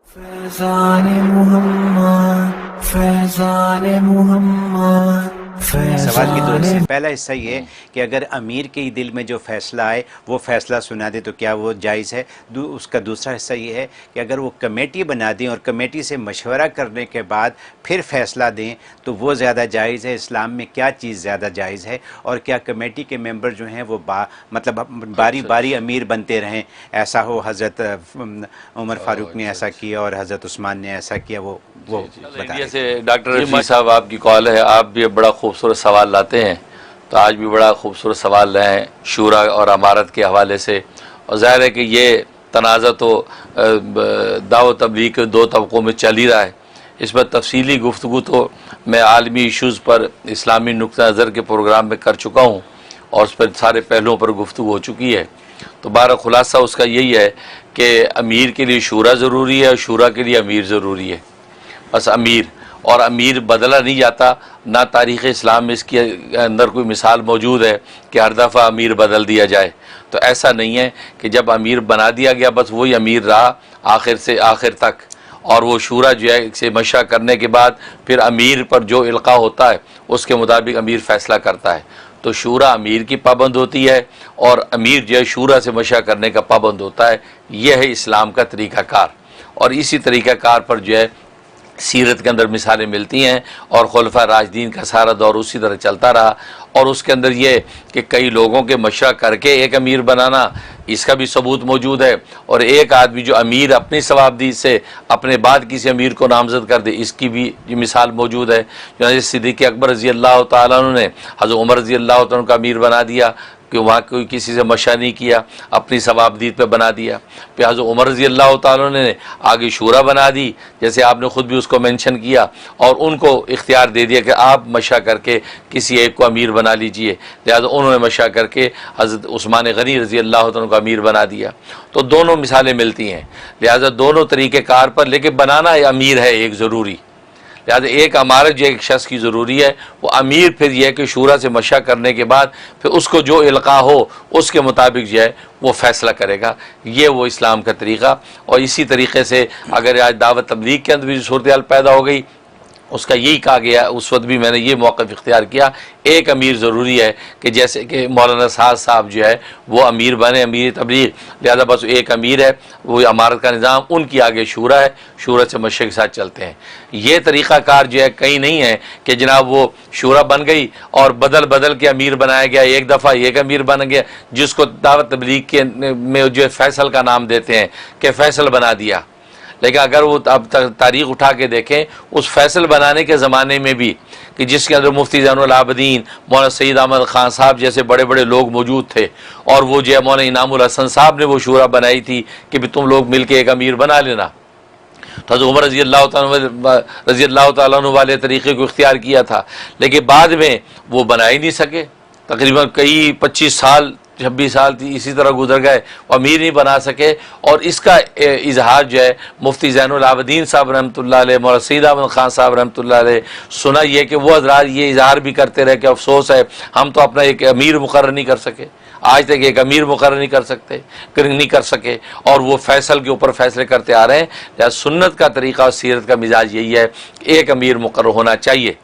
फैज़ान मुहम्मद, फैज़ान मुहम्मद, सवाल की दो हिस्से। फैज़ान। पहला हिस्सा ये कि अगर अमीर के ही दिल में जो फ़ैसला आए वो फ़ैसला सुना दे तो क्या वो जायज़ है। उसका दूसरा हिस्सा ये है कि अगर वो कमेटी बना दें और कमेटी से मशवरा करने के बाद फिर फ़ैसला दें तो वो ज़्यादा जायज़ है। इस्लाम में क्या चीज़ ज़्यादा जायज़ है और क्या कमेटी के मेंबर जो हैं वो मतलब बारी बारी अमीर बनते रहें, ऐसा हो। हज़रत उमर फ़ारूक ने ऐसा किया और हज़रत उस्मान ने ऐसा किया, वो इंडिया से डॉक्टर रफी साहब आपकी कॉल है। आप भी बड़ा खूबसूरत सवाल लाते हैं, तो आज भी बड़ा खूबसूरत सवाल लाए हैं शूरा और अमारत के हवाले से। और ज़ाहिर है कि ये तनाज़ा तो दावत तबलीग के दो तबक़ों में चल ही रहा है। इस पर तफसीली गुफ्तगू तो मैं आलमी इशूज़ पर इस्लामी नुक्ता नज़र के प्रोग्राम में कर चुका हूँ और उस पर सारे पहलुओं पर गुफ्तगू हो चुकी है। तो बारह खुलासा उसका यही है कि अमीर के लिए शूरा ज़रूरी है और शूरा के लिए अमीर ज़रूरी है। बस अमीर और अमीर बदला नहीं जाता, ना तारीख़ इस्लाम में इसके अंदर कोई मिसाल मौजूद है कि हर दफ़ा अमीर बदल दिया जाए। तो ऐसा नहीं है कि जब अमीर बना दिया गया बस वही अमीर रहा आखिर से आखिर तक, और वो शूरा जो है से मशा करने के बाद फिर अमीर पर जो इल्क़ा होता है उसके मुताबिक अमीर फ़ैसला करता है। तो शूरा अमीर की पाबंद होती है और अमीर जो है शूरा से मशा करने का पाबंद होता है। यह है इस्लाम का तरीक़ाकार। और इसी तरीक़ाकार पर जो है सीरत के अंदर मिसालें मिलती हैं और खुलफा राशिदीन का सारा दौर उसी तरह चलता रहा। और उसके अंदर ये कि कई लोगों के मशवरा करके एक अमीर बनाना, इसका भी सबूत मौजूद है। और एक आदमी जो अमीर अपनी सवाबदीद से अपने बाद किसी अमीर को नामजद कर दे, इसकी भी ये मिसाल मौजूद है। जो सिद्दीक़ अकबर रज़ी अल्लाह तआला अन्हु ने हज़रत उमर रज़ी अल्लाह तआला अन्हु का अमीर बना दिया कि वहाँ कोई किसी से मशा नहीं किया, अपनी सवाबदीद पे बना दिया। फिर हज़रत उमर रज़ी अल्लाह तआला अन्हु ने आगे शूरा बना दी, जैसे आपने ख़ुद भी उसको मेंशन किया, और उनको इख्तियार दे दिया कि आप मशा करके किसी एक को अमीर बना लीजिए। लिहाजा उन्होंने मशा करके हज़रत उस्मान गनी रज़ी अल्लाह तआला को अमीर बना दिया। तो दोनों मिसालें मिलती हैं। लिहाजा दोनों तरीक़ेकार पर, लेकिन बनाना अमीर है एक ज़रूरी। लिहाजा एक अमारत जो एक शख्स की ज़रूरी है वो अमीर फिर यह है कि शूरा से मशा करने के बाद फिर उसको जो इल्क़ा हो उसके मुताबिक जो है वो फ़ैसला करेगा। ये वो इस्लाम का तरीक़ा। और इसी तरीक़े से अगर आज दावत तबलीग के अंदर भी सूरत हाल पैदा हो गई, उसका यही कहा गया, उस वक्त भी मैंने ये मौक़िफ़ इख्तियार किया, एक अमीर ज़रूरी है कि जैसे कि मौलाना साहब जो है वो अमीर बने, अमीर तबलीग। लिहाजा बस एक अमीर है, वो अमारत का निज़ाम उनकी आगे शूरा है, शूरा से मशे के साथ चलते हैं। ये तरीक़ाकार जो है कहीं नहीं है कि जनाब वो शूरा बन गई और बदल बदल के अमीर बनाया गया, एक दफ़ा एक अमीर बन गया जिसको दावत तबलीग के में जो है फैसल का नाम देते हैं कि फ़ैसल बना दिया। लेकिन अगर वो अब तारीख़ उठा के देखें उस फैसल बनाने के ज़माने में भी कि जिसके अंदर मुफ्ती ज़ैनुल आबिदीन, मौलाना सईद अहमद ख़ान साहब जैसे बड़े बड़े लोग मौजूद थे, और वो जो है मौलाना इनामुल हसन साहब ने वो शूरा बनाई थी कि भी तुम लोग मिल के एक अमीर बना लेना। तो हज़रत उमर रज़ी अल्लाह तआला अन्हु वाले तरीक़े को इख्तियार किया था, लेकिन बाद में वो बना ही नहीं सके। तकरीबन कई 25 साल 26 साल इसी तरह गुजर गए, अमीर नहीं बना सके। और इसका इजहार जो है मुफ्ती ज़ैनुल आबिदीन साहब रहमतुल्लाह अलैह, मौलाना सईद अहमद ख़ान साहब रहमतुल्लाह अलैह, सुना ये कि वो हज़रात ये इजहार भी करते रहे कि अफसोस है हम तो अपना एक अमीर मुकर्रर नहीं कर सके, आज तक एक अमीर मुकर्रर नहीं कर सके, और वो फैसल के ऊपर फैसले करते आ रहे हैं। सुन्नत का तरीक़ा और सीरत का मिजाज यही है, एक अमीर मुकर्रर होना चाहिए।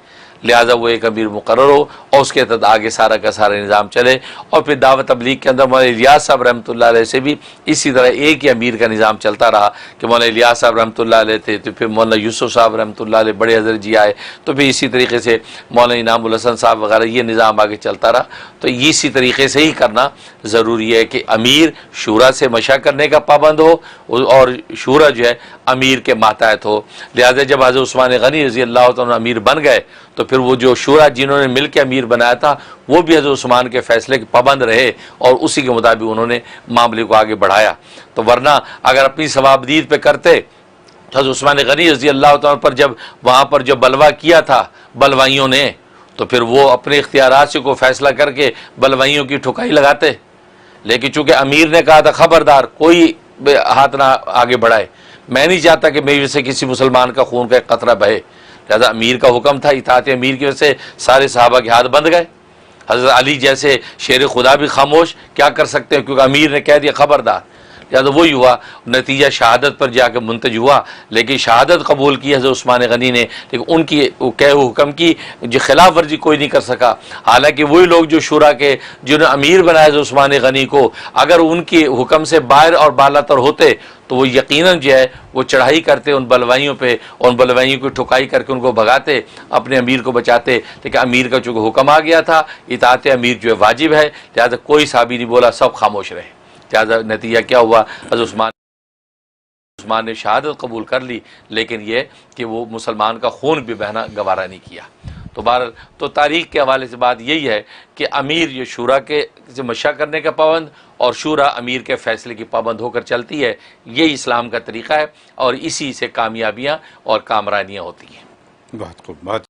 लिहाजा वो एक अमीर मुकर्रर हो और उसके तहत आगे सारा का सारा निज़ाम चले। और फिर दावत तबलीग के अंदर मौलाना इलियास साहब रहमतुल्लाह अलैह से भी इसी तरह एक ही अमीर का निज़ाम चलता रहा कि मौलाना इलियास साहब रहमतुल्लाह अलैह थे, तो फिर मौलाना यूसुफ साहब रहमतुल्लाह अलैह बड़े हज़रत जी आए, तो फिर इसी तरीके से मौलाना इनामुल हसन साहब वगैरह, ये निज़ाम आगे चलता रहा। तो इसी तरीके से ही करना ज़रूरी है कि अमीर शूरा से मशा करने का पाबंद हो और शूरा जो है अमीर के मातहत हो। लिहाजा जब हज़रत उस्मान गनी रज़ी अल्लाह तआला अमीर बन गए तो फिर वो जो शूरा जिन्होंने मिल के अमीर बनाया था वो भी हज़रत उस्मान के फ़ैसले के पाबंद रहे और उसी के मुताबिक उन्होंने मामले को आगे बढ़ाया। तो वरना अगर अपनी सवाबदीद पे करते तो हज़रत उस्मान गनी रज़ी अल्लाह तआला पर जब वहाँ पर जो बलवा किया था बलवाइयों ने, तो फिर वो अपने इख्तियारात से को फ़ैसला करके बलवाइयों की ठुकाई लगाते। लेकिन चूँकि अमीर ने कहा था खबरदार कोई हाथ ना आगे बढ़ाए, मैं नहीं चाहता कि मेरी वजह से किसी मुसलमान का खून का एक कतरा बहे। लिहाजा अमीर का हुक्म था, इताअत अमीर की वजह से सारे सहाबा के हाथ बंध गए। हज़रत अली जैसे शेर खुदा भी खामोश क्या कर सकते हैं, क्योंकि अमीर ने कह दिया खबरदार। लिहाजा वही हुआ, नतीजा शहादत पर जाकर मुंतज हुआ। लेकिन शहादत कबूल की हज़रत उस्मान गनी ने, लेकिन उनकी कहे हुक्म की जो खिलाफ वर्जी कोई नहीं कर सका। हालांकि वही लोग जो शुरा के जिन्होंने अमीर बनाया हज़रत उस्मान गनी को, अगर उनके हुक्म से बाहर और बालातर होते तो वो यकीनन जो है वो चढ़ाई करते उन बलवाइयों पे, उन बलवाइयों की ठुकाई करके उनको भगाते, अपने अमीर को बचाते। लेकिन अमीर का चूँकि हुक्म आ गया था, इताअत अमीर जो है वाजिब है, लिहाजा कोई साहबी नहीं बोला, सब खामोश रहे। लिहाजा नतीजा क्या हुआ, हज़रत उस्मान ने शहादत कबूल कर ली, लेकिन ये कि वो मुसलमान का खून भी बहना गवारा नहीं किया। तो बहरहाल तो तारीख़ के हवाले से बात यही है कि अमीर ये शूरा के से मशा करने का पाबंद और शूरा अमीर के फ़ैसले की पाबंद होकर चलती है। ये इस्लाम का तरीक़ा है और इसी से कामयाबियाँ और कामरानियाँ होती हैं। बहुत खूब, बहुत